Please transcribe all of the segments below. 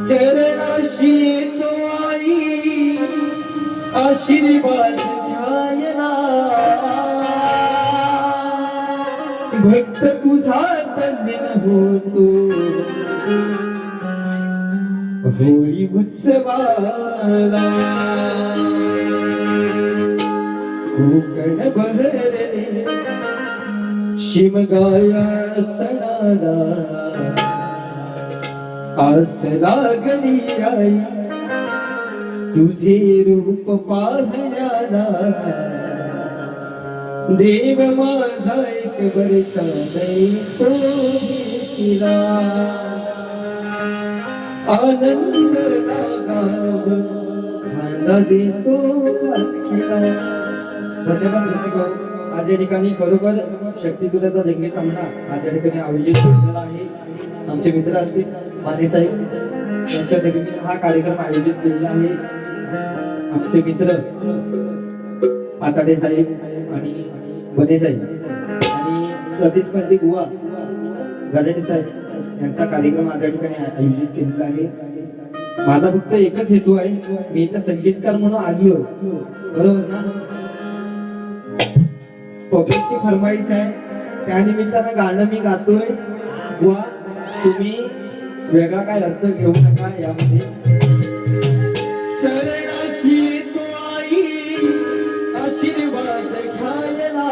चरणाशी तो आई आशीर्वाद घ्यायला भक्त तुझा तल्लीन होतो होळी उत्सवाला कोकण बहरले शिमगाया सणाला आस लागली आई तुझे रूप पाहण्याला देव माझा एक वर्षा तो तिला आनंद लागाव खांदा देतो तिला. धन्यवाद रसिको. आज या ठिकाणी खरोखर शक्तितुल्याचा जंगी सामना आज या ठिकाणी आयोजित केलेला आहे. आमचे मित्र असतील माने साहेब यांच्या निमित्ताने हा कार्यक्रम आयोजित केलेला आहे. आमचे मित्र पाताडे साहेब आणि बने साहेब आणि प्रतिस्पर्धी बुवा गराटे साहेब यांचा कार्यक्रम आज या ठिकाणी आयोजित केलेला आहे. माझा फक्त एकच हेतू आहे, मी इथं संगीतकार म्हणून आलो बरोबर ना. पब्लिकची फरमाईश आहे त्यानिमित्तानं गाणं मी गातोय. बुवा तुम्ही वेगळा काय अर्थ घेऊ नका यामध्ये. चरणाशी तो आई आशीर्वाद घ्यायला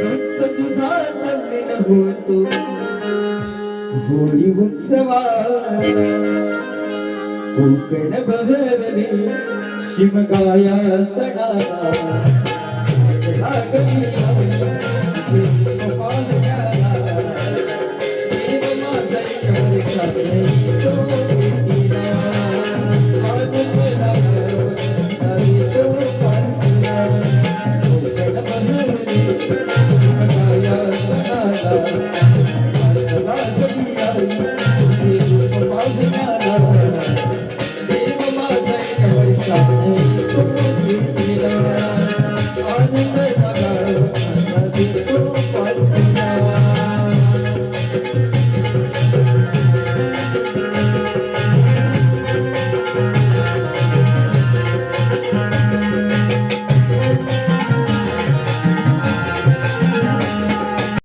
भक्त तुझा तल्लीन होतो होळी उत्सवाला कोकण बहरले शिमगाया सणाला लागली